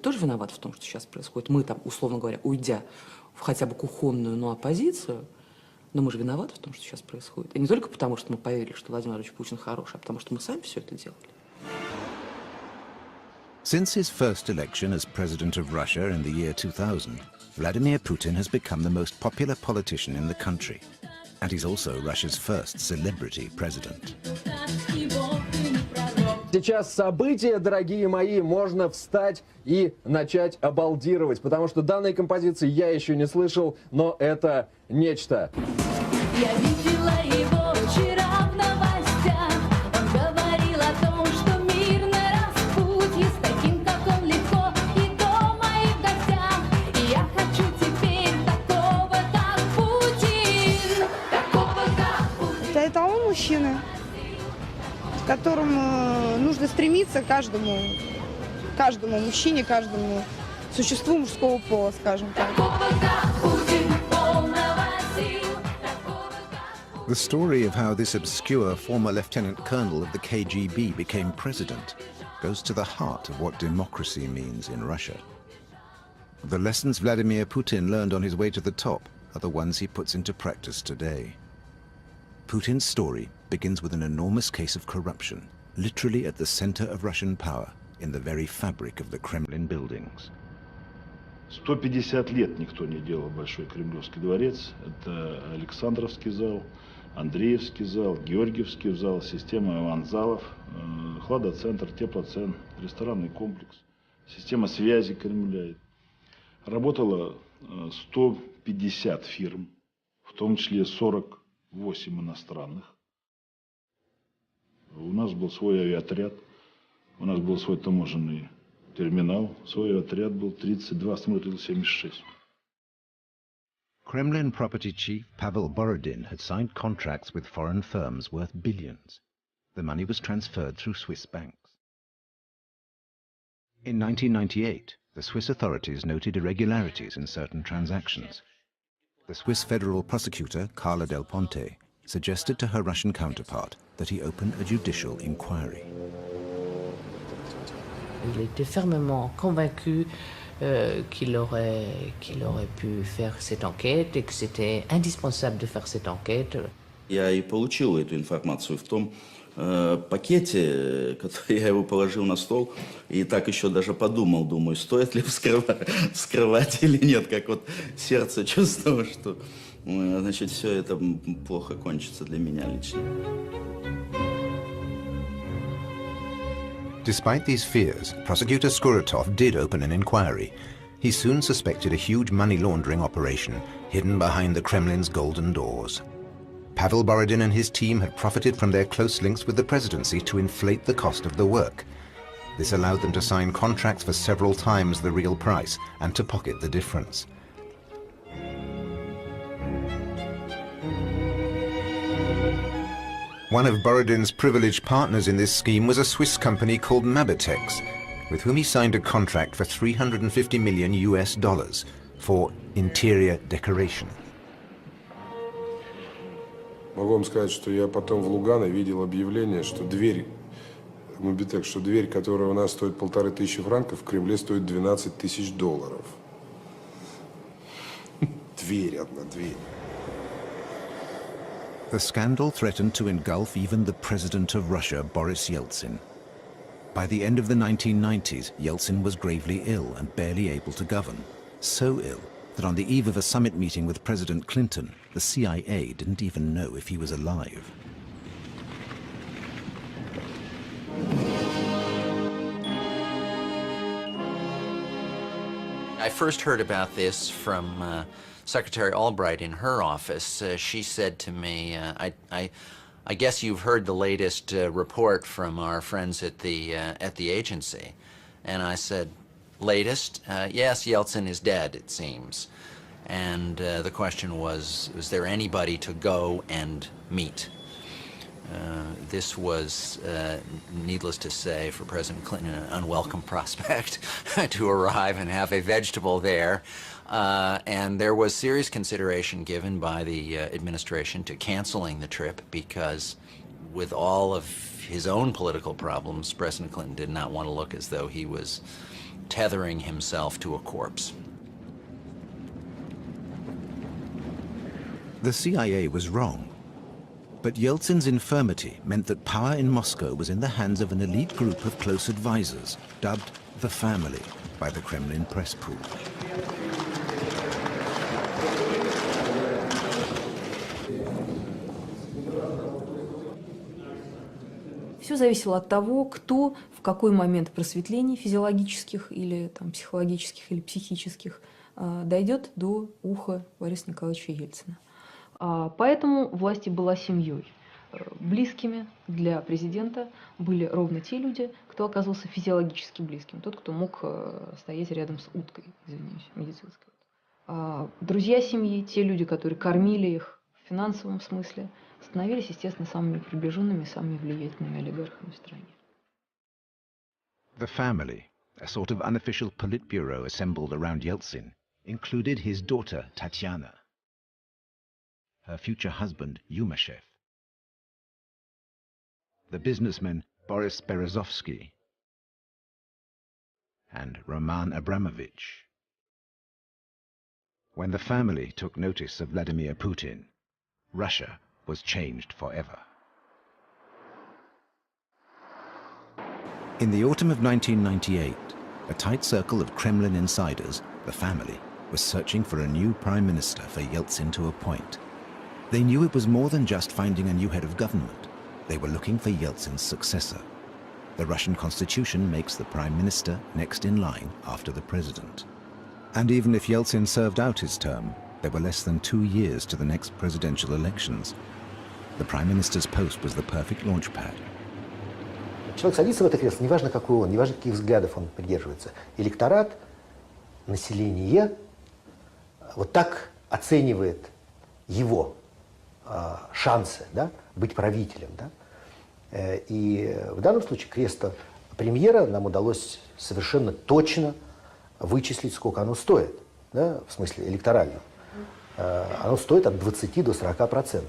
тоже виноваты в том, что сейчас происходит. Мы там, условно говоря, уйдя в хотя бы кухонную, но оппозицию, но мы же виноваты в том, что сейчас происходит. И не только потому, что мы поверили, что Владимир Владимирович Путин хороший, а потому что мы сами все это делали. Since his first election as president of Russia in the year 2000, Vladimir Putin has become the most popular politician in the country. And he's also Russia's first celebrity president. Сейчас события, дорогие мои, можно встать и начать обалдировать, потому что данной композиции я еще не слышал, но это нечто. Я видела его вчера в новостях. Он говорил о том, что мир на распутье, с таким, как он, легко и дома, и в гостях. И я хочу теперь такого, как Путин. Такого, как Путин. Это он мужчина, к которому нужно стремиться каждому мужчине, каждому существу мужского пола, скажем так. The story of how this obscure former lieutenant colonel of the KGB became president goes to the heart of what democracy means in Russia. The lessons Vladimir Putin learned on his way to the top are the ones he puts into practice today. Putin's story begins with an enormous case of corruption, literally at the center of Russian power, in the very fabric of the Kremlin buildings. 150 лет никто не делал Большой Кремлевский дворец. Это Александровский зал, Андреевский зал, Георгиевский зал, система аванзалов, хладоцентр, теплоцентр, ресторанный комплекс, система связи Кремля. Работало 150 фирм, в том числе 48 иностранных. У нас был свой авиаотряд, у нас был свой таможенный терминал, свой отряд был 32, смотрел 76. Kremlin property chief Pavel Borodin had signed contracts with foreign firms worth billions. The money was transferred through Swiss banks. In 1998, the Swiss authorities noted irregularities in certain transactions. The Swiss federal prosecutor, Carla Del Ponte, suggested to her Russian counterpart that he open a judicial inquiry. Il était fermement convaincu qu'il aurait pu faire cette enquête et que c'était indispensable de faire cette enquête. Я и получил эту информацию в том пакете, который я его положил на стол, и так еще даже подумал, думаю, стоит ли вскрывать или нет, как вот сердце чувствовало, что, значит, все это плохо кончится для меня лично. Despite these fears, prosecutor Skuratov did open an inquiry. He soon suspected a huge money laundering operation hidden behind the Kremlin's golden doors. Pavel Borodin and his team had profited from their close links with the presidency to inflate the cost of the work. This allowed them to sign contracts for several times the real price and to pocket the difference. One of Borodin's privileged partners in this scheme was a Swiss company called Mabitex, with whom he signed a contract for $350 million for interior decoration. Могу вам сказать, что я потом в Лугано видел объявление, что дверь, Mabitex, что дверь, которая у нас стоит 1500 франков, в Кремле стоит $12 000. Дверь, одна дверь. The scandal threatened to engulf even the president of Russia, Boris Yeltsin. By the end of the 1990s, Yeltsin was gravely ill and barely able to govern. So ill that on the eve of a summit meeting with President Clinton, the CIA didn't even know if he was alive. I first heard about this from Secretary Albright in her office. She said to me, I guess you've heard the latest report from our friends at the agency. And I said, latest? Yes, Yeltsin is dead, it seems. And the question was there anybody to go and meet? This was, needless to say, for President Clinton, an unwelcome prospect to arrive and have a vegetable there. And there was serious consideration given by the administration to canceling the trip because with all of his own political problems, President Clinton did not want to look as though he was tethering himself to a corpse. The CIA was wrong. But Yeltsin's infirmity meant that power in Moscow was in the hands of an elite group of close advisors, dubbed the family by the Kremlin press pool. Все зависело от того, кто в какой момент просветлений физиологических или там, психологических или психических дойдет до уха Бориса Николаевича Ельцина. Поэтому власть и была семьей. Близкими для президента были ровно те люди, кто оказывался физиологически близким. Тот, кто мог стоять рядом с уткой, извиняюсь, медицинской. Друзья семьи, те люди, которые кормили их в финансовом смысле, становились, естественно, самыми приближенными, самыми влиятельными олигархами в стране. The family, a sort of unofficial Politburo assembled around Yeltsin, included his daughter Tatiana, her future husband Yumashev, the businessman Boris Berezovsky, and Roman Abramovich. When the family took notice of Vladimir Putin, Russia was changed forever. In the autumn of 1998, a tight circle of Kremlin insiders, the family, was searching for a new prime minister for Yeltsin to appoint. They knew it was more than just finding a new head of government. They were looking for Yeltsin's successor. The Russian constitution makes the prime minister next in line after the president. And even if Yeltsin served out his term, there were less than 2 years to the next presidential elections. The prime minister's post was the perfect launchpad. Человек садится в это кресло, неважно какой он, неважно каких взглядов он придерживается. Электорат, население вот так оценивает его шансы, да, быть правителем. Да? И в данном случае кресло премьера нам удалось совершенно точно вычислить, сколько оно стоит, да, в смысле электоральном. Оно стоит от 20 до 40%.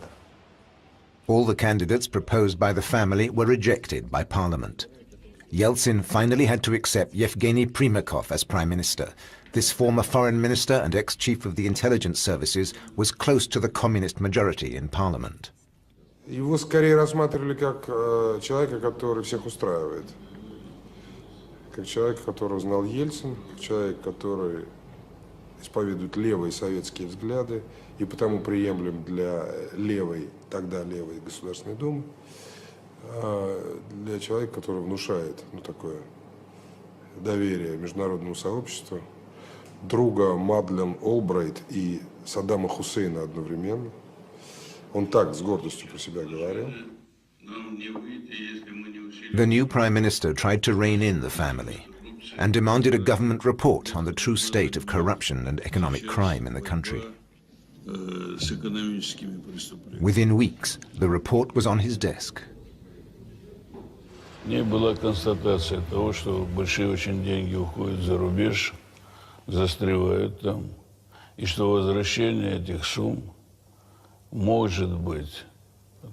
All the candidates proposed by the family were rejected by parliament. Yeltsin finally had to accept Yevgeny Primakov as prime minister. This former foreign minister and ex-chief of the intelligence services was close to the communist majority in parliament. Его скорее рассматривали как человека, который всех устраивает. Как человека, которого знал Ельцин, как человек, который исповедует левые советские взгляды и потому приемлем для левой, тогда левой Государственной Думы, для человека, который внушает такое доверие международному сообществу, друга Мадлен Олбрайт и Саддама Хусейна одновременно. Он так с гордостью про себя говорил. The new prime minister tried to rein in the family and demanded a government report on the true state of corruption and economic crime in the country. Within weeks, the report was on his desk. В ней была констатация того, что большие очень деньги уходят за рубеж, застревают там, и что возвращение этих сумм может быть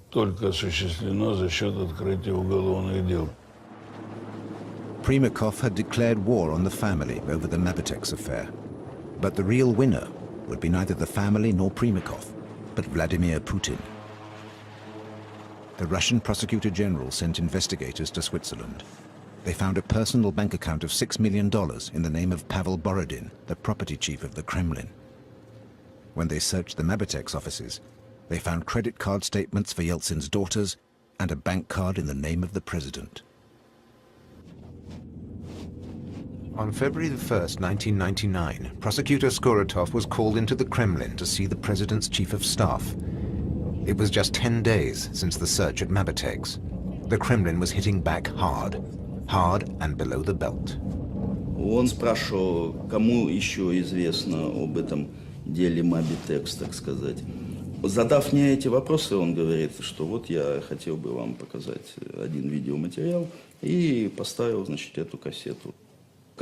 только осуществлено за счет открытия уголовных дел. Primakov had declared war on the family over the Mabitex affair. But the real winner would be neither the family nor Primakov, but Vladimir Putin. The Russian Prosecutor General sent investigators to Switzerland. They found a personal bank account of $6 million in the name of Pavel Borodin, the property chief of the Kremlin. When they searched the Mabitex offices, they found credit card statements for Yeltsin's daughters and a bank card in the name of the president. On February 1st, 1999, Prosecutor Skoratov was called into the Kremlin to see the president's chief of staff. It was just 10 days since the search at Mabitex. The Kremlin was hitting back hard and below the belt. Он спрашивал, кому еще известно об этом деле Mabitex, так сказать. Задав мне эти вопросы, он говорит, что вот я хотел бы вам показать один видеоматериал, и поставил, значит, эту кассету.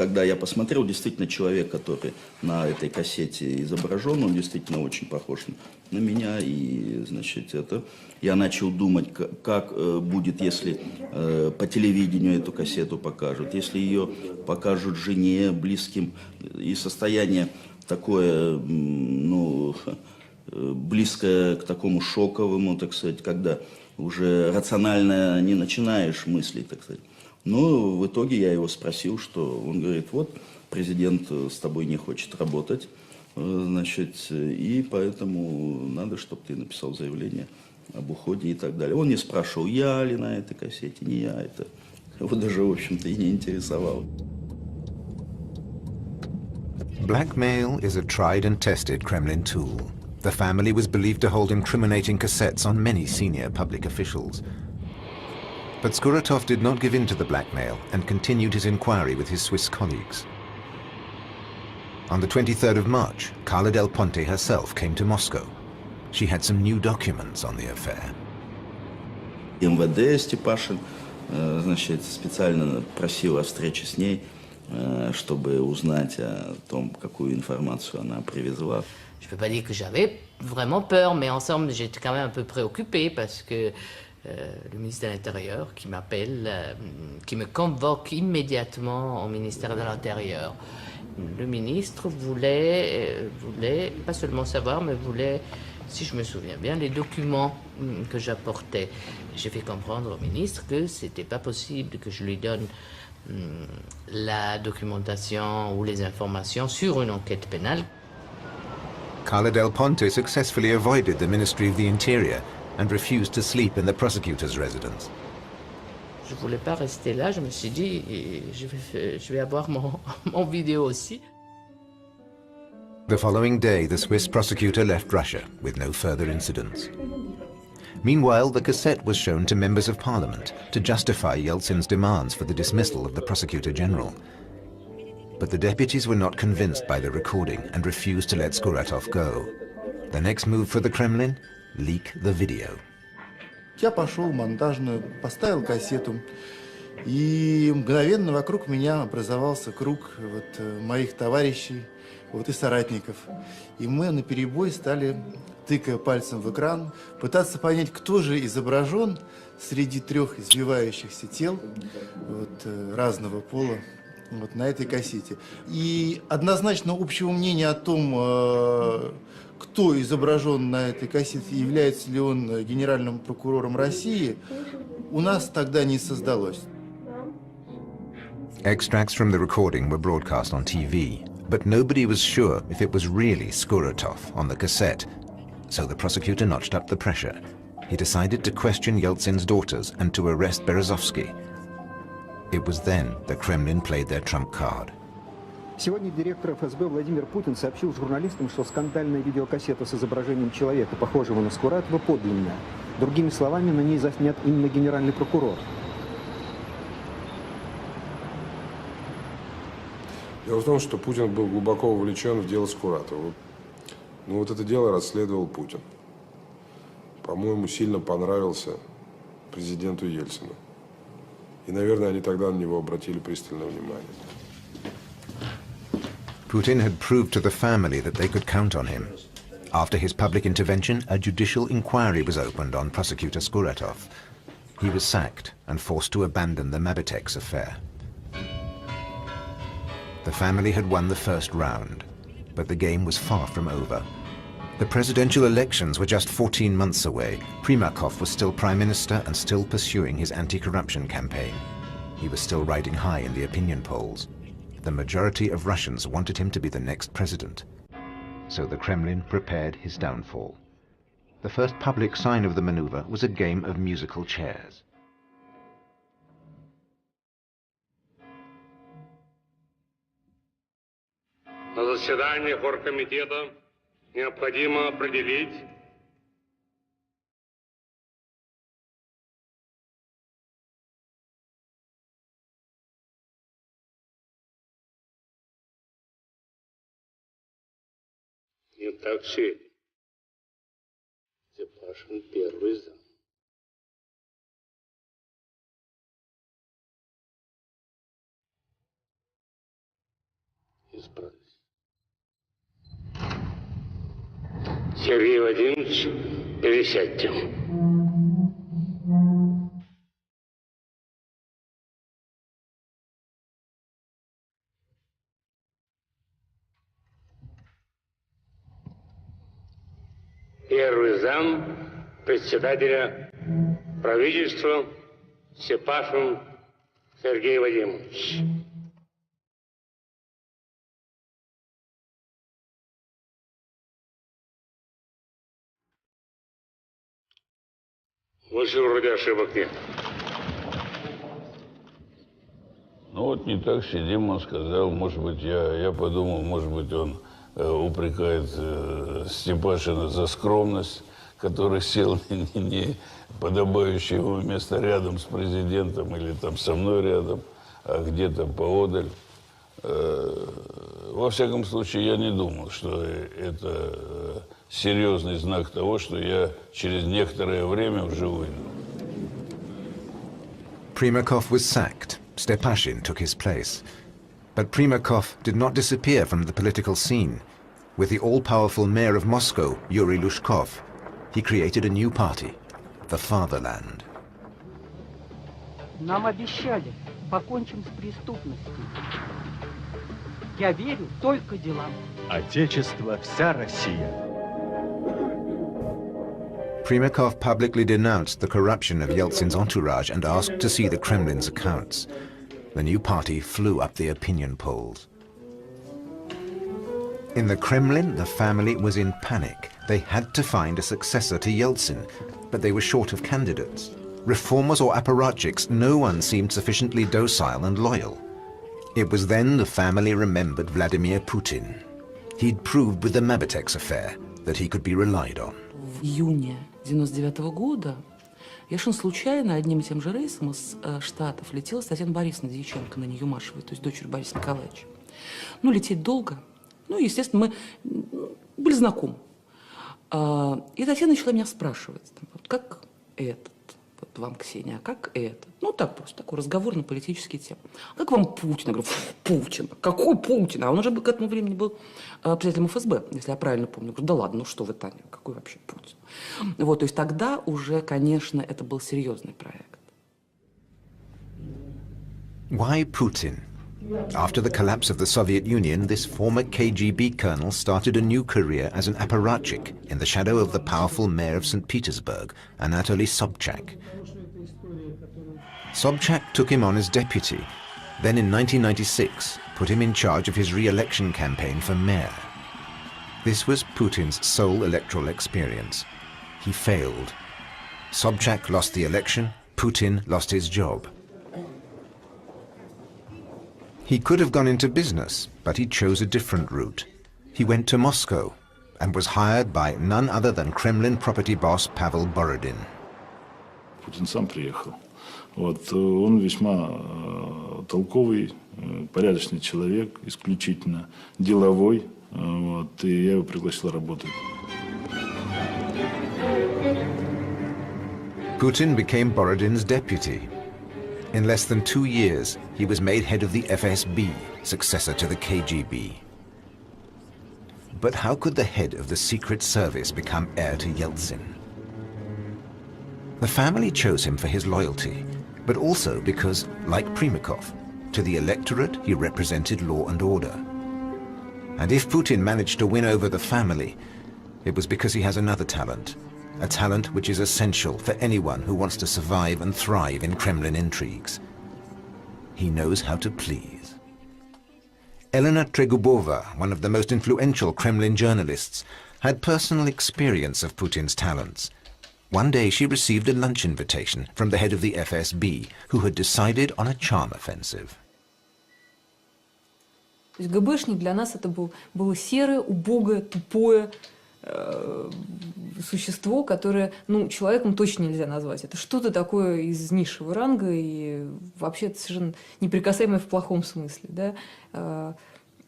когда я посмотрел, действительно человек, который на этой кассете изображен, он действительно очень похож на меня. И, значит, я начал думать, как будет, если по телевидению эту кассету покажут, если ее покажут жене, близким, и состояние такое, ну, близкое к такому шоковому, так сказать, когда уже рационально не начинаешь мыслить, так сказать. Но в итоге я его спросил, что он говорит, вот, президент с тобой не хочет работать, значит, и поэтому надо, чтобы ты написал заявление об уходе и так далее. Он не спрашивал, я ли на этой кассете, не я, это его даже, в общем-то, и не интересовало. Blackmail is a tried and tested Kremlin tool. The family was believed to hold incriminating cassettes on many senior public officials. But Skuratov did not give in to the blackmail and continued his inquiry with his Swiss colleagues. On the 23rd of March, Carla Del Ponte herself came to Moscow. She had some new documents on the affair. МВД Степашин, значит, специально просил о встрече с ней, чтобы узнать о том, какую информацию она привезла. Je ne peux pas dire que j'avais vraiment peur, mais ensemble, j'étais quand même un peu préoccupée parce que le ministre de l'Intérieur qui m'appelle, qui me convoque immédiatement au ministère de l'Intérieur. Le ministre voulait pas seulement savoir, mais voulait, si je me souviens bien, les documents que j'apportais. J'ai fait comprendre au ministre que c'était pas possible que je lui donne la documentation ou les informations sur une enquête pénale. Carla Del Ponte successfully avoided the Ministry of the Interior and refused to sleep in the prosecutor's residence. Je voulais pas rester là, je me suis dit, je vais avoir mon vidéo aussi. The following day, the Swiss prosecutor left Russia with no further incidents. Meanwhile, the cassette was shown to members of parliament to justify Yeltsin's demands for the dismissal of the prosecutor general. But the deputies were not convinced by the recording and refused to let Skuratov go. The next move for the Kremlin? Leak the video. Я пошел в монтажную, поставил кассету, и мгновенно вокруг меня образовался круг моих товарищей и соратников. И мы наперебой стали, тыкая пальцем в экран, пытаться понять, кто же изображен среди трех избивающихся тел разного пола на этой кассете. И однозначно общего мнения о том, кто изображен на этой кассете, является ли он генеральным прокурором России, у нас тогда не создалось. Extracts from the recording were broadcast on TV, but nobody was sure if it was really Skuratov on the cassette, so the prosecutor notched up the pressure. He decided to question Yeltsin's daughters and to arrest Berezovsky. It was then the Kremlin played their trump card. Сегодня директор ФСБ Владимир Путин сообщил журналистам, что скандальная видеокассета с изображением человека, похожего на Скуратова, подлинная. Другими словами, на ней заснят именно генеральный прокурор. Дело в том, что Путин был глубоко вовлечен в дело Скуратова. Но вот это дело расследовал Путин. По-моему, сильно понравился президенту Ельцину. И, наверное, они тогда на него обратили пристальное внимание. Putin had proved to the family that they could count on him. After his public intervention, a judicial inquiry was opened on prosecutor Skuratov. He was sacked and forced to abandon the Mabitex affair. The family had won the first round, but the game was far from over. The presidential elections were just 14 months away. Primakov was still prime minister and still pursuing his anti-corruption campaign. He was still riding high in the opinion polls. The majority of Russians wanted him to be the next president. So the Kremlin prepared his downfall. The first public sign of the maneuver was a game of musical chairs. На заседании оргкомитета необходимо определить не так сильно. Степашин первый зам. исправить. Сергей Владимирович, пересядьте. Первый зам председателя правительства Степашин Сергей Владимирович. Больше вроде ошибок нет. Ну вот не так сидим, он сказал, может быть, я подумал, может быть, он упрекает Степашина за скромность, который сел не подобающее ему место рядом с президентом или там со мной рядом, а где-то поодаль. Во всяком случае, я не думал, что это серьезный знак того, что я через некоторое время уже уйду. Primakov was sacked. Stepashin took his place. But Primakov did not disappear from the political scene. With the all-powerful mayor of Moscow, Yuri Lushkov, he created a new party, the Fatherland. Нам обещали, покончим с преступностью. Я верю только делам. Отечество, вся Россия. Primakov publicly denounced the corruption of Yeltsin's entourage and asked to see the Kremlin's accounts. The new party flew up the opinion polls. In the Kremlin, the family was in panic. They had to find a successor to Yeltsin, but they were short of candidates. Reformers or apparatchiks, no one seemed sufficiently docile and loyal. It was then the family remembered Vladimir Putin. He'd proved with the Mabitex affair that he could be relied on. В июне 1999 года я совершенно случайно одним и тем же рейсом из Штатов летела с Татьяной Борисовной Дьяченко на Нью-Машевой, то есть дочерью Бориса Николаевича. Ну, лететь долго. Ну, естественно, мы были знакомы. И Татьяна начала меня спрашивать, вот, как этот, вот вам, Ксения, а как этот? Ну, так просто, такой разговор на политические темы. Как вам Путин? Я говорю, Путин. Какой Путин? А он уже к этому времени был председателем ФСБ, если я правильно помню. Я говорю, да ладно, ну что вы, Таня, какой вообще Путин? Вот, то есть тогда уже, конечно, это был серьезный проект. Why Putin? After the collapse of the Soviet Union, this former KGB colonel started a new career as an apparatchik in the shadow of the powerful mayor of St. Petersburg, Anatoly Sobchak. Sobchak took him on as deputy, then in 1996 put him in charge of his re-election campaign for mayor. This was Putin's sole electoral experience. He failed. Sobchak lost the election, Putin lost his job. He could have gone into business, but he chose a different route. He went to Moscow and was hired by none other than Kremlin property boss Pavel Borodin. Путин сам приехал. Вот, он весьма толковый, порядочный человек, исключительно деловой. Вот, и я его пригласил работать. Putin became Borodin's deputy. In less than 2 years, he was made head of the FSB, successor to the KGB. But how could the head of the Secret Service become heir to Yeltsin? The family chose him for his loyalty, but also because, like Primakov, to the electorate he represented law and order. And if Putin managed to win over the family, it was because he has another talent, a talent which is essential for anyone who wants to survive and thrive in Kremlin intrigues. He knows how to please. Elena Tregubova, one of the most influential Kremlin journalists, had personal experience of Putin's talents. One day she received a lunch invitation from the head of the FSB, who had decided on a charm offensive. То есть ГБшник для нас это было серое, убогое, тупое существо, которое, ну, человеком точно нельзя назвать. Это что-то такое из низшего ранга и вообще это совершенно неприкасаемое в плохом смысле. Да?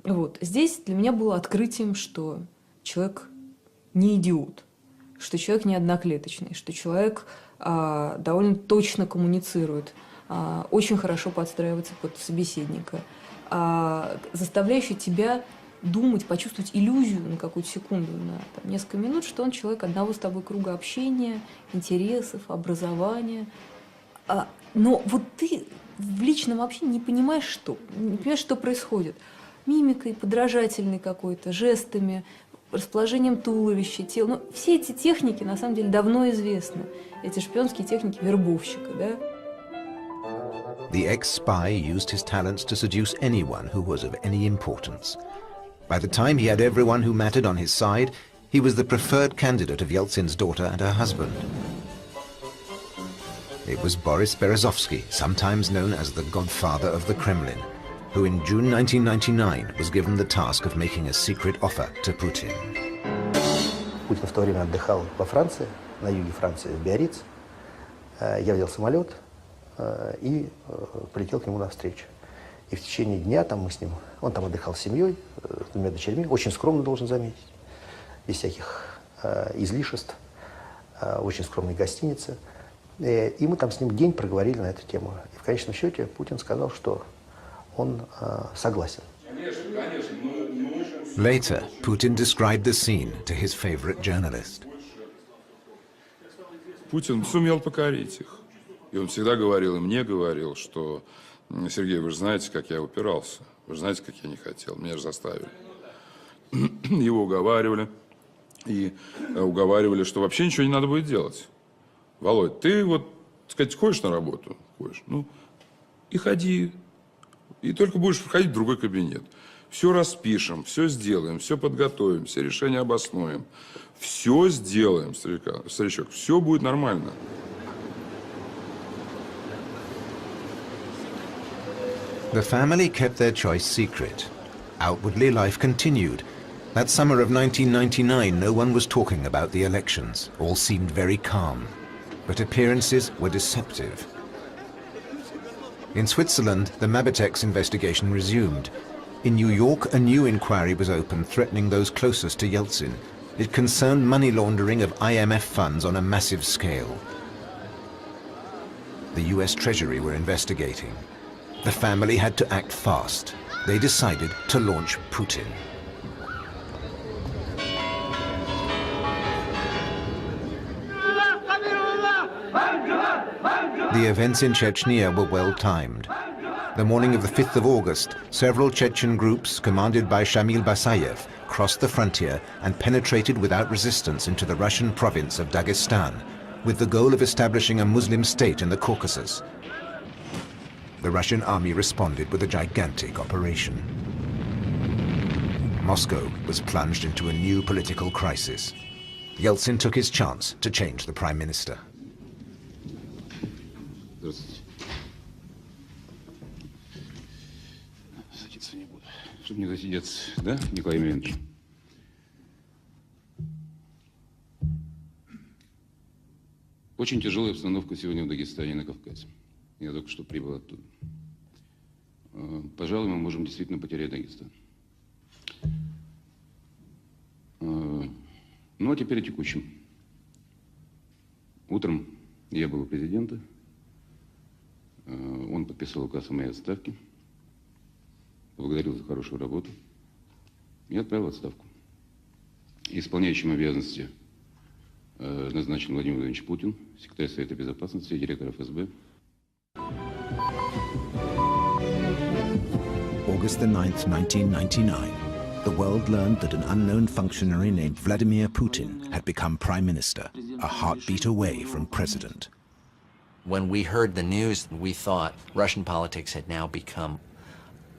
Вот. Здесь для меня было открытием, что человек не идиот, что человек не одноклеточный, что человек довольно точно коммуницирует, очень хорошо подстраивается под собеседника. заставляющий тебя думать, почувствовать иллюзию на какую-то секунду, на там, несколько минут, что он человек одного с тобой круга общения, интересов, образования. Но вот ты в личном общении не понимаешь, что происходит. Мимикой, подражательной какой-то, жестами, расположением туловища, тела. Ну, все эти техники, на самом деле, давно известны. Эти шпионские техники вербовщика, да? The ex-spy used his talents to seduce anyone who was of any importance. By the time he had everyone who mattered on his side, he was the preferred candidate of Yeltsin's daughter and her husband. It was Boris Berezovsky, sometimes known as the godfather of the Kremlin, who in June 1999 was given the task of making a secret offer to Putin. Путин в то время отдыхал во Франции, на юге Франции, в Биарриц. Я взял самолет и полетел к нему навстречу. И в течение дня там мы с ним, он там отдыхал с семьей, с двумя дочерьми, очень скромно, должен заметить, без всяких излишеств, очень скромной гостинице. И мы там с ним день проговорили на эту тему. И в конечном счете Путин сказал, что он согласен. Later, Putin described the scene to his favorite journalist. Путин сумел покорить их. И он всегда говорил, и мне говорил, что Сергей, вы же знаете, как я упирался. Вы же знаете, как я не хотел. Меня же заставили. Его уговаривали. И уговаривали, что вообще ничего не надо будет делать. Володь, ты вот, так сказать, ходишь на работу? Ходишь. Ну, и ходи. И только будешь входить в другой кабинет. Все распишем, все сделаем, все подготовим, все решения обоснуем. Все сделаем, старичок. Все будет нормально. The family kept their choice secret. Outwardly, life continued. That summer of 1999, no one was talking about the elections. All seemed very calm. But appearances were deceptive. In Switzerland, the Mabitex investigation resumed. In New York, a new inquiry was opened threatening those closest to Yeltsin. It concerned money laundering of IMF funds on a massive scale. The US Treasury were investigating. The family had to act fast. They decided to launch Putin. The events in Chechnya were well timed. The morning of the 5th of August, several Chechen groups, commanded by Shamil Basayev, crossed the frontier and penetrated without resistance into the Russian province of Dagestan, with the goal of establishing a Muslim state in the Caucasus. The Russian army responded with a gigantic operation. Moscow was plunged into a new political crisis. Yeltsin took his chance to change the prime minister. Чтобы не засидеться, да, Николай Емельянович? Очень тяжелая обстановка сегодня в Дагестане и на Кавказе. Я только что прибыл оттуда. Пожалуй, мы можем действительно потерять Дагестан. Ну, а теперь о текущем. Утром я был у президента. Он подписал указ о моей отставке. Поблагодарил за хорошую работу и отправил в отставку. Исполняющим обязанности назначен Владимир Владимирович Путин, секретарь Совета Безопасности, директор ФСБ. August the 9th, 1999. The world learned that an unknown functionary named Vladimir Putin had become prime minister, a heartbeat away from president. When we heard the news, we thought Russian politics had now become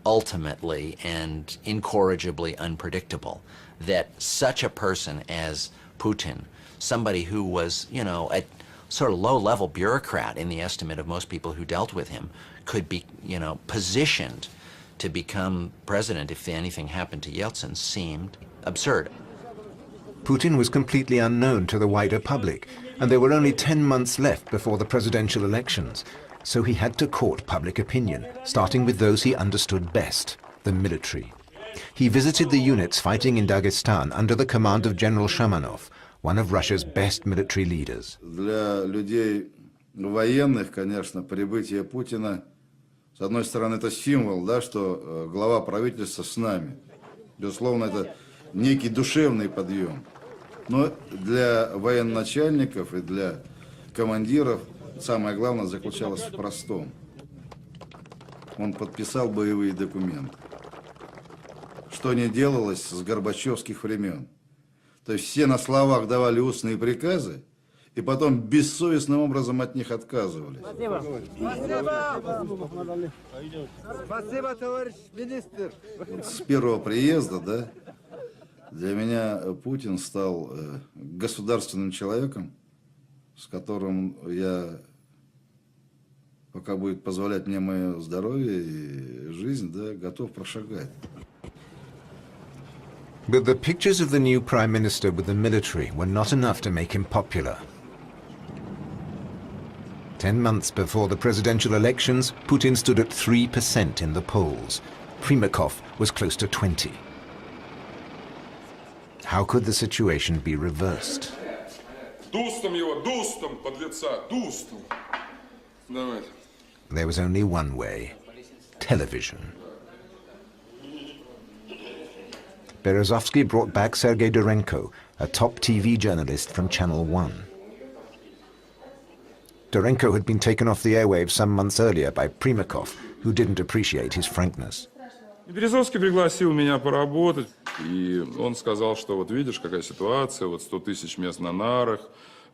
ultimately and incorrigibly unpredictable, that such a person as Putin, somebody who was, you know, a sort of low-level bureaucrat in the estimate of most people who dealt with him, could be, you know, positioned to become president if anything happened to Yeltsin, seemed absurd. Putin was completely unknown to the wider public, and there were only 10 months left before the presidential elections. So he had to court public opinion, starting with those he understood best, the military. He visited the units fighting in Dagestan under the command of General Shamanov, one of Russia's best military leaders. Для людей военных, конечно, прибытие Путина С одной стороны, это символ, да, что глава правительства с нами. Безусловно, это некий душевный подъем. Но для военачальников и для командиров самое главное заключалось в простом. Он подписал боевые документы. Что не делалось с горбачевских времен. То есть все на словах давали устные приказы, и потом бессовестным образом от них отказывались. Спасибо, товарищ министр. С первого приезда, да, для меня Путин стал государственным человеком, с которым я, пока будет позволять мне мое здоровье и жизнь, да, готов прошагать. But the pictures of the new Prime Minister with the military were not enough to make him popular. 10 months before the presidential elections, Putin stood at 3% in the polls. Primakov was close to 20%. How could the situation be reversed? Дустом его, дустом, подлеца, дустом. Давайте. There was only one way: television. Berezovsky brought back Sergei Dorenko, a top TV journalist from Channel 1. Dorenko had been taken off the airwaves some months earlier by Primakov, who didn't appreciate his frankness. Березовский пригласил меня поработать, и он сказал, что вот видишь, какая ситуация, вот 100 тысяч мест на нарах,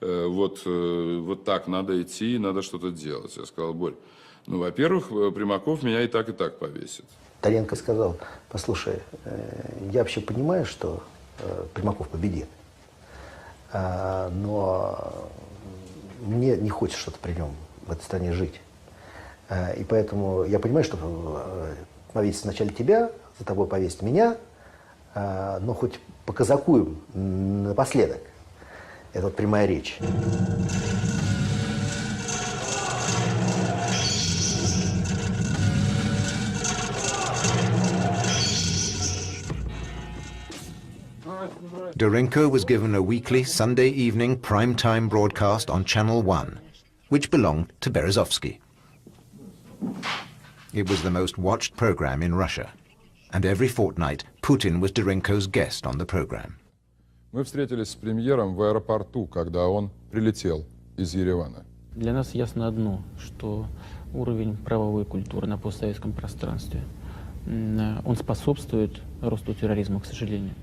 вот так надо идти, надо что-то делать. Я сказал: Борь, ну, во-первых, Примаков меня и так повесит. Доrenko сказал: послушай, я вообще понимаю, что Примаков победит, но мне не хочется что-то при нем в этой стране жить. И поэтому я понимаю, что повесить сначала тебя, за тобой повесить меня, но хоть показакуем напоследок. Это вот прямая речь. Dorenko was given a weekly Sunday evening prime-time broadcast on Channel 1, which belonged to Berezovsky. It was the most watched program in Russia, and every fortnight Putin was Dorenko's guest on the program. Мы встретились с премьером в аэропорту, когда он прилетел из Еревана. Для нас ясно одно, что уровень правовой культуры на постсоветском пространстве, он способствует росту терроризма, к сожалению.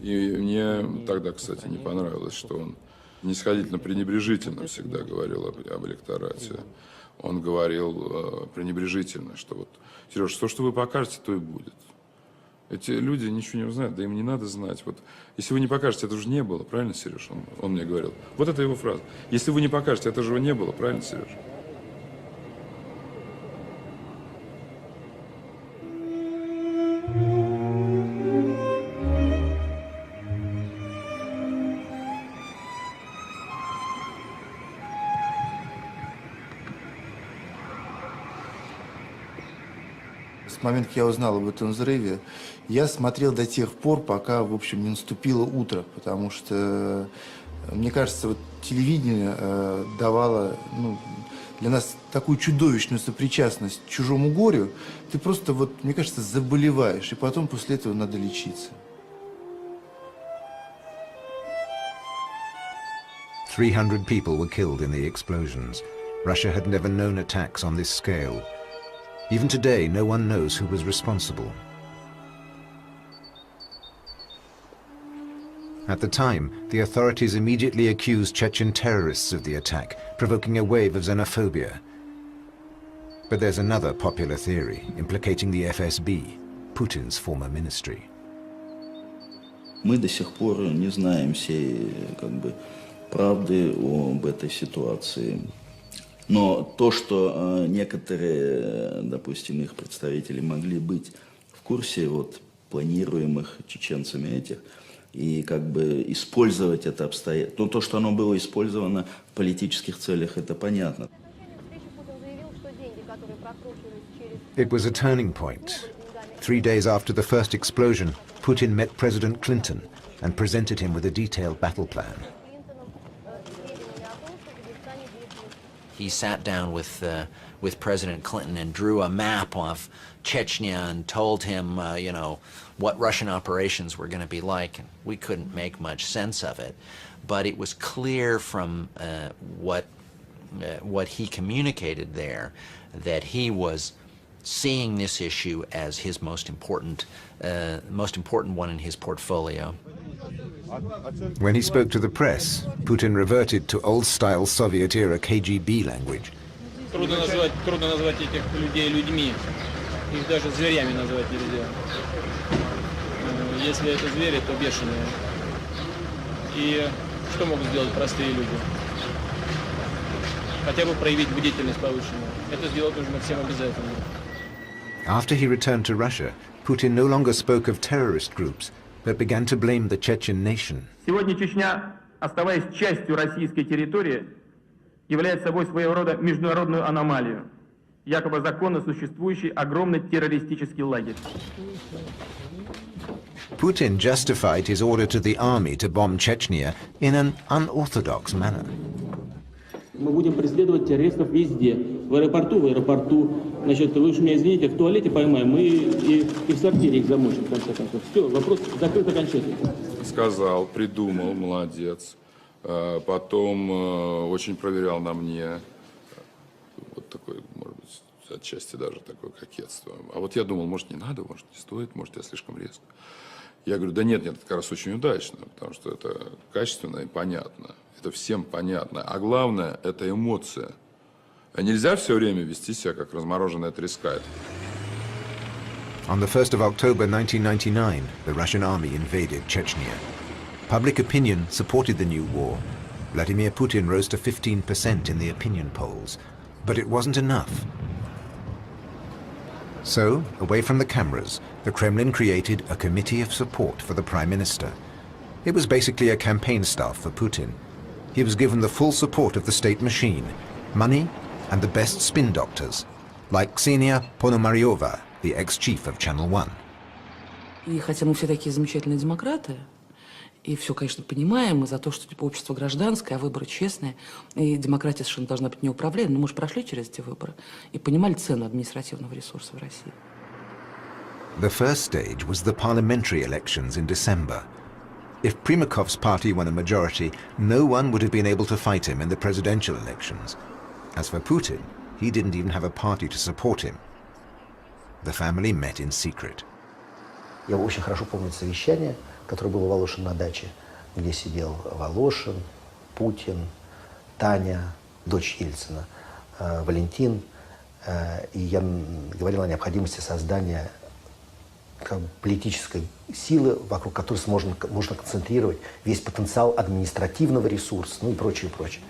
И мне тогда, кстати, не понравилось, что он снисходительно-пренебрежительно всегда говорил об электорате. Он говорил пренебрежительно, что вот, Сереж, то, что вы покажете, то и будет. Эти люди ничего не узнают, да им не надо знать. Вот, если вы не покажете, это же не было, правильно, Сереж? Он мне говорил. Вот это его фраза. Если вы не покажете, это же не было, правильно, Сереж? С момента, как я узнал об этом взрыве, я смотрел до тех пор, пока, в общем, не наступило утро, потому что, мне кажется, вот телевидение давало, для нас такую чудовищную сопричастность к чужому горю, ты просто, вот, мне кажется, заболеваешь, и потом после этого надо лечиться. 300 people were killed in the explosions. Russia had never known attacks on this scale. Even today, no one knows who was responsible. At the time, the authorities immediately accused Chechen terrorists of the attack, provoking a wave of xenophobia. But there's another popular theory implicating the FSB, Putin's former ministry. Мы до сих пор не знаем всей, правды об этой ситуации. Но то, что некоторые, допустим, их представители могли быть в курсе вот планируемых чеченцами этих, и использовать это обстоятельство. Но то, что оно было использовано в политических целях, это понятно. It was a turning point. 3 days after the first explosion, Putin met President Clinton and presented him with a detailed battle plan. He sat down with President Clinton and drew a map of Chechnya and told him, you know, what Russian operations were going to be like. And we couldn't make much sense of it. But it was clear from what he communicated there that he was seeing this issue as his most important one in his portfolio. When he spoke to the press, Putin reverted to old-style Soviet-era KGB language. Трудно назвать этих людей людьми. Их даже зверями назвать нельзя. Если это звери, то бешеные. И что могут сделать простые люди? Хотя бы проявить бдительность повышенную. Это сделать нужно всем обязательно. After he returned to Russia, Putin no longer spoke of terrorist groups, but began to blame the Chechen nation. Сегодня Чечня, оставаясь частью российской территории, является собой своего рода международную аномалию, якобы законно существующий огромный террористический лагерь. Putin justified his order to the army to bomb Chechnya in an unorthodox manner. Мы будем преследовать террористов везде, в аэропорту, значит, вы уж меня извините, в туалете поймаем, и в сортире их замочим, в конце концов. Все, вопрос закрыт окончательно. Сказал, придумал, молодец. Потом очень проверял на мне. Вот такое, может быть, отчасти даже такое кокетство. А вот я думал, может, не надо, может, не стоит, может, я слишком резко. Я говорю, да нет, это как раз очень удачно, потому что это качественно и понятно. Это всем понятно. А главное, это эмоция. А нельзя все время вести себя, как размороженная треска. On the 1st of October 1999, the Russian army invaded Chechnya. Public opinion supported the new war. Vladimir Putin rose to 15% in the opinion polls. But it wasn't enough. So, away from the cameras, the Kremlin created a committee of support for the Prime Minister. It was basically a campaign staff for Putin. He was given the full support of the state machine, money, and the best spin doctors, like Ksenia Ponomaryova, the ex-chief of Channel 1. И хотя мы все такие замечательные демократы, и все, конечно, понимаем, и за то, что типа общество гражданское, а выборы честные, и демократия совершенно должна быть неуправляемой, но мы же прошли через эти выборы и понимали цену административного ресурса в России. The first stage was the parliamentary elections in December. If Primakov's party won a majority, no one would have been able to fight him in the presidential elections. As for Putin, he didn't even have a party to support him. The family met in secret. Я очень хорошо помню совещание, которое было у Волошина на даче, где сидел Волошин, Путин, Таня, дочь Ельцина, Валентин. И я говорил о необходимости создания политической силы, вокруг которой можно концентрировать весь потенциал административного ресурса, ну и прочее, прочее.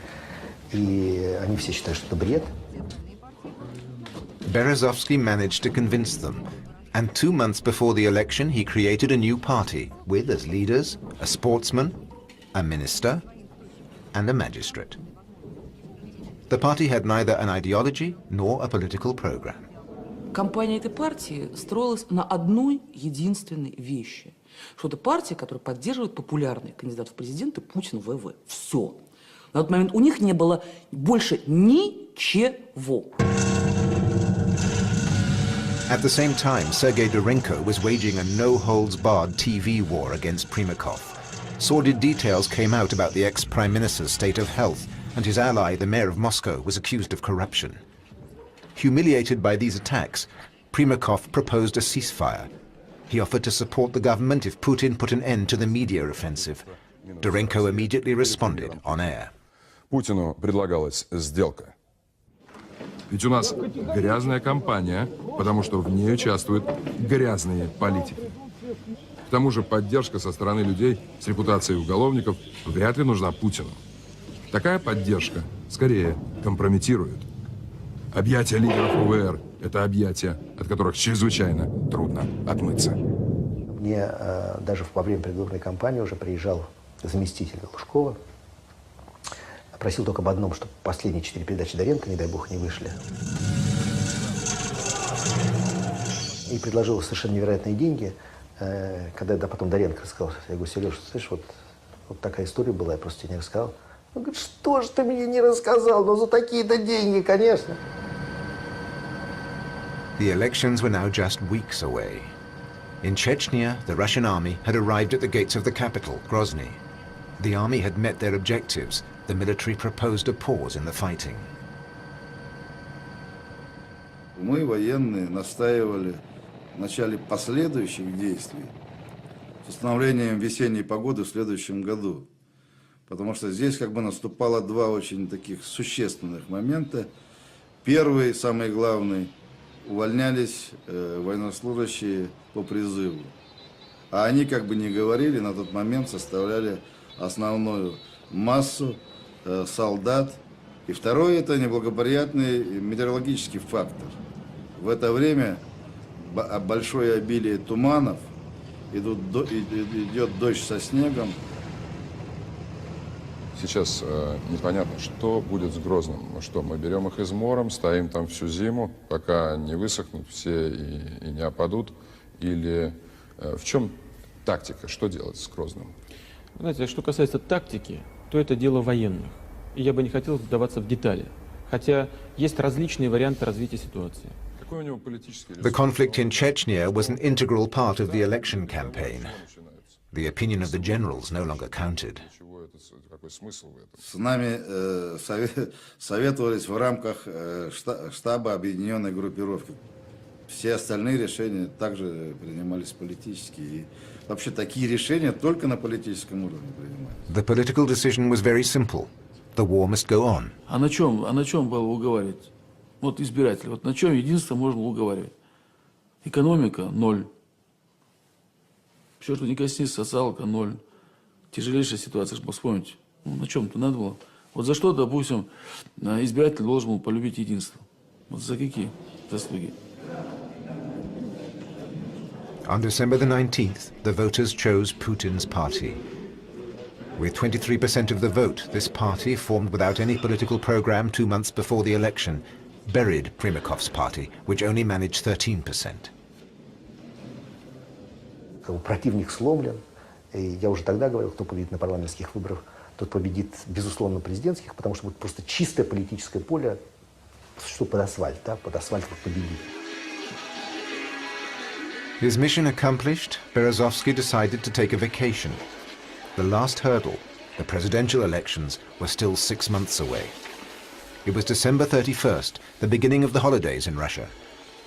И они все считают, что это бред. Berezovsky managed to convince them, and 2 months before the election he created a new party with as leaders a sportsman, a minister, and a magistrate. The party had neither an ideology nor a political program. Кампания этой партии строилась на одной единственной вещи. Что это партия, которая поддерживает популярный кандидат в президенты Путин ВВ. Все. На тот момент у них не было больше ничего. At the same time, Sergei Dorenko was waging a no-holds-barred TV war against Primakov. Sordid details came out about the ex-prime minister's state of health, and his ally, the mayor of Moscow, was accused of corruption. Humiliated by these attacks, Primakov proposed a ceasefire. He offered to support the government if Putin put an end to the media offensive. Dorenko immediately responded on air. Путину предлагалась сделка. Ведь у нас грязная кампания, потому что в ней участвуют грязные политики. К тому же поддержка со стороны людей с репутацией уголовников вряд ли нужна Путину. Такая поддержка скорее компрометирует. Объятия лидеров УВР – это объятия, от которых чрезвычайно трудно отмыться. Мне даже во время предвыборной кампании уже приезжал заместитель Лужкова. Просил только об одном, чтобы последние 4 передачи Доренко, не дай бог, не вышли. И предложил совершенно невероятные деньги. Когда потом Доренко рассказал, я говорю, Сереж, слышишь, вот такая история была, я просто тебе не рассказал. Он говорит, что ж ты мне не рассказал? Ну, за такие-то деньги, конечно. The elections were now just weeks away. In Chechnya, the Russian army had arrived at the gates of the capital, Grozny. The army had met their objectives. The military proposed a pause in the fighting. Мы, военные, настаивали в начале последующих действий с установлением весенней погоды в следующем году. Потому что здесь как бы наступало два очень таких существенных момента. Первый, самый главный, увольнялись военнослужащие по призыву. А они, как бы ни говорили, на тот момент составляли основную массу солдат. И второй – это неблагоприятный метеорологический фактор. В это время большое обилие туманов, идет дождь со снегом. Сейчас непонятно, что будет с Грозным. Что, мы берем их измором, стоим там всю зиму, пока не высохнут все и не опадут? Или в чем тактика, что делать с Грозным? Знаете, что касается тактики, то это дело военных. И я бы не хотел вдаваться в детали. Хотя есть различные варианты развития ситуации. Какой у него политический The conflict in Chechnya was an integral part of the election campaign. The opinion of the generals no longer counted. С нами советовались в рамках штаба объединенной группировки. Все остальные решения также принимались политически. И вообще такие решения только на политическом уровне принимались. The political decision was very simple. The war must go on. А на чем было уговаривать? Вот избиратели, вот на чем единство можно уговаривать? Экономика – 0. Все, что не коснется, социалка – 0. Тяжелейшая ситуация, чтобы вспомнить. Ну, на чем-то надо было. Вот за что, допустим, избиратель должен был полюбить единство? Вот за какие заслуги? On December the 19th, the voters chose Putin's party. With 23% of the vote, this party, formed without any political program 2 months before the election, buried Primakov's party, which only managed 13%. Противник сломлен. И я уже тогда говорил, кто победит на парламентских выборах, тот победит, безусловно, президентских, потому что будет просто чистое политическое поле, что под асфальт, да, под асфальт победит. His mission accomplished, Berezovsky decided to take a vacation. The last hurdle, the presidential elections, were still 6 months away. It was December 31st, the beginning of the holidays in Russia.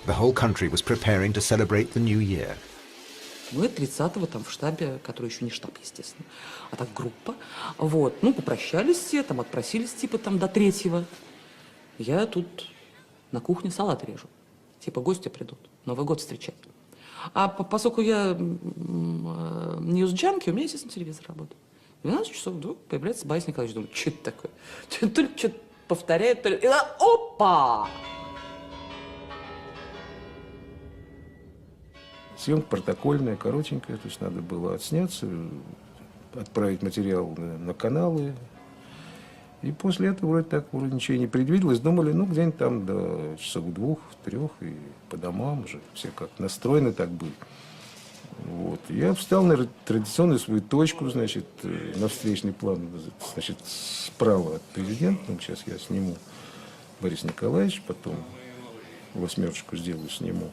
The whole country was preparing to celebrate the new year. Мы 30-го там в штабе, который еще не штаб, естественно, а так группа. Вот, ну, попрощались все, там отпросились типа там до 3-го. Я тут на кухне салат режу. Типа гости придут, Новый год встречать. А поскольку я ньюс-джанки, у меня, естественно, телевизор работает. 12 часов вдруг появляется Борис Николаевич. Думаю, что это такое? Только что-то повторяет. И опа! Съемка протокольная, коротенькая, то есть надо было отсняться, отправить материал на каналы. И после этого вроде так вроде ничего и не предвиделось. Думали, ну, где-нибудь там до часов 2-3 и по домам уже. Все как настроены так были. Вот. Я встал на традиционную свою точку, значит, на встречный план, значит, справа от президента. Ну, сейчас я сниму Бориса Николаевича, потом 8 сделаю, сниму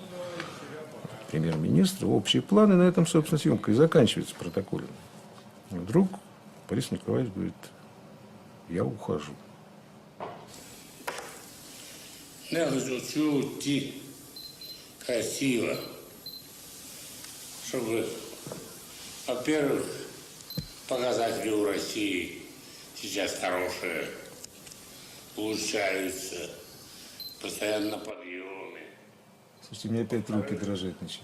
премьер-министра. Общие планы, на этом, собственно, съемка и заканчивается протоколом. И вдруг Борис Николаевич говорит: я ухожу. Я хочу уйти красиво, чтобы, во-первых, показатели у России сейчас хорошие, улучшаются, постоянно подъемы. Слушайте, у меня опять руки дрожать начали.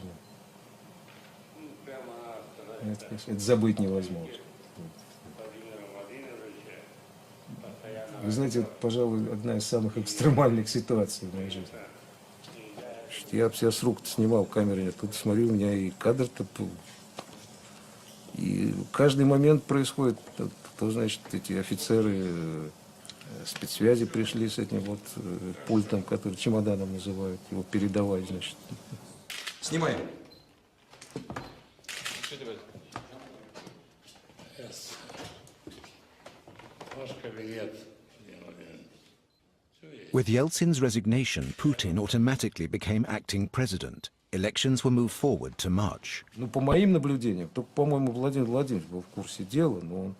Это забыть невозможно. Вы знаете, это, пожалуй, одна из самых экстремальных ситуаций в моей жизни. Я себя с рук снимал, камеры нет. Тут смотрю, у меня и кадр-то был. И каждый момент происходит. То, значит, эти офицеры спецсвязи пришли с этим вот пультом, который чемоданом называют, его передавать, значит. Снимай. Ваш кабинет. With Yeltsin's resignation, Putin automatically became acting president. Elections were moved forward to March. Ну, по моим наблюдениям, только, по-моему, Владимир Владимирович был в курсе дела, но он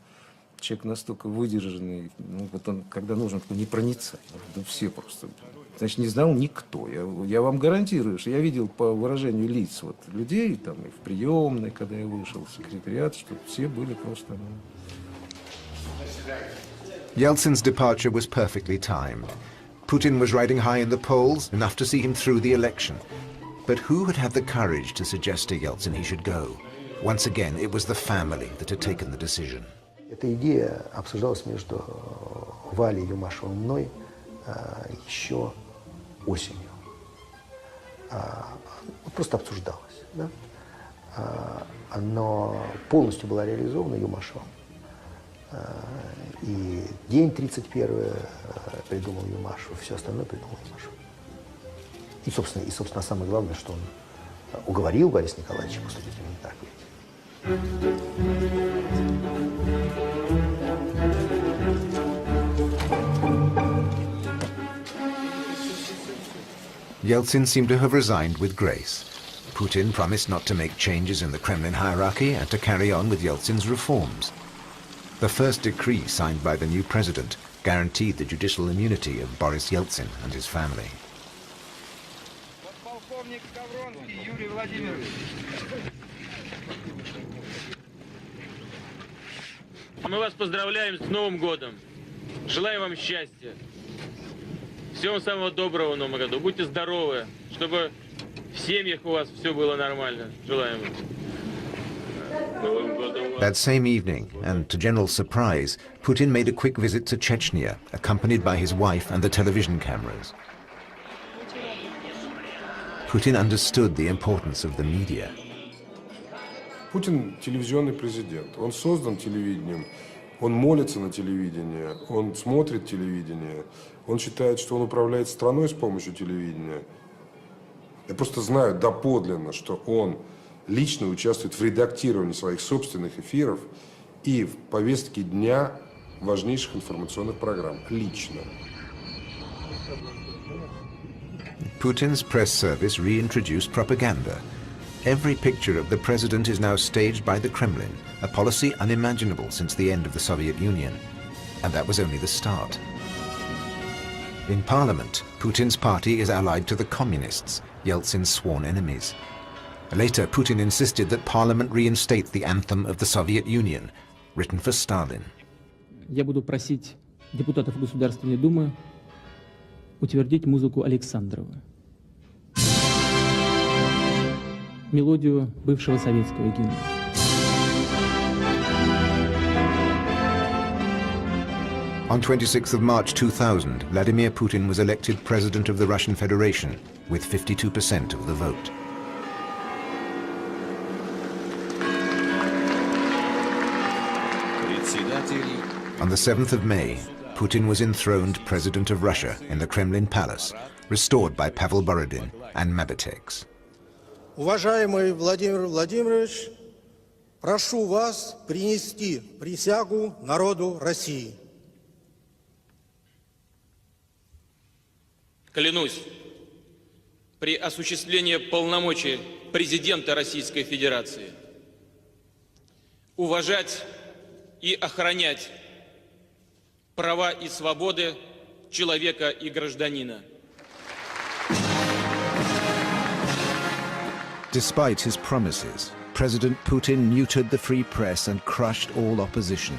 человек настолько выдержанный, ну, вот он, когда нужен, такой непроницаемый, да все просто. Значит, не знал никто. Я вам гарантирую, что я видел по выражению лиц вот, людей, там, и в приемной, когда я вышел, в секретариат, что все были просто... Ну... Yeltsin's departure was perfectly timed. Putin was riding high in the polls, enough to see him through the election. But who had had the courage to suggest to Yeltsin he should go? Once again, it was the family that had taken the decision. Эта идея обсуждалась между Валей Юмашевым и мной еще осенью. Просто обсуждалась. Да? Но полностью была реализована Юмашевым. И день 31 придумал Юмашев, все остальное придумал Юмашев. И, собственно, самое главное, что он уговорил Бориса Николаевича поступить именно так. Yeltsin seemed to have resigned with grace. Putin promised not to make changes in the Kremlin hierarchy and to carry on with Yeltsin's reforms. The first decree signed by the new president guaranteed the judicial immunity of Boris Yeltsin and his family. Мы вас поздравляем с Новым годом. Желаем вам счастья. Всего самого доброго в Новом году. Будьте здоровы, чтобы в семьях у вас все было нормально. Желаем вам. That same evening, and to general surprise, Putin made a quick visit to Chechnya, accompanied by his wife and the television cameras. Putin understood the importance of the media. Путин телевизионный президент. Он создан телевидением, он молится на телевидение, он смотрит телевидение, он считает, что он управляет страной с помощью телевидения. Я просто знаю доподлинно, что он лично участвует в редактировании своих собственных эфиров и в повестке дня важнейших информационных программ. Лично. Putin's press service reintroduced propaganda. Every picture of the president is now staged by the Kremlin, a policy unimaginable since the end of the Soviet Union. And that was only the start. In parliament, Putin's party is allied to the communists, Yeltsin's sworn enemies. Later, Putin insisted that parliament reinstate the anthem of the Soviet Union, written for Stalin. Я буду просить депутатов Государственной Думы утвердить музыку Александрова. Мелодию бывшего советского гимна. On 26th of March 2000, Vladimir Putin was elected president of the Russian Federation with 52% of the vote. On the 7th of May, Putin was enthroned president of Russia in the Kremlin Palace, restored by Pavel Borodin and Mabitex. Уважаемый Владимир Владимирович, прошу вас принести присягу народу России. Клянусь, при осуществлении полномочий президента Российской Федерации уважать и охранять права и свободы человека и гражданина. Despite his promises, President Putin neutered the free press and crushed all opposition.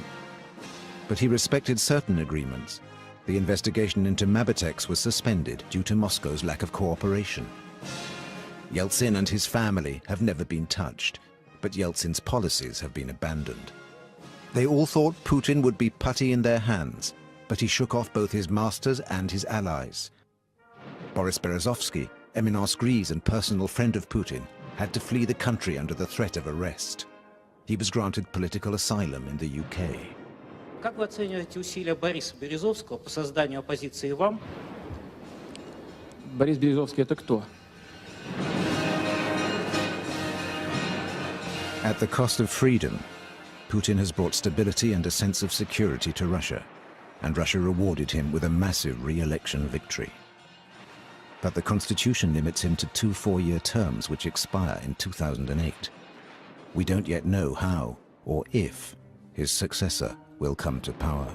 But he respected certain agreements. The investigation into Mabitex was suspended due to Moscow's lack of cooperation. Yeltsin and his family have never been touched, but Yeltsin's policies have been abandoned. They all thought Putin would be putty in their hands, but he shook off both his masters and his allies. Boris Berezovsky, eminence grise and personal friend of Putin, had to flee the country under the threat of arrest. He was granted political asylum in the UK. Как вы оцениваете усилия Бориса Березовского по созданию оппозиции вам? Борис Березовский — это кто? At the cost of freedom, Putin has brought stability and a sense of security to Russia. and Russia rewarded him with a massive re-election victory. But the constitution limits him to 2 four-year terms which expire in 2008. We don't yet know how or if his successor will come to power.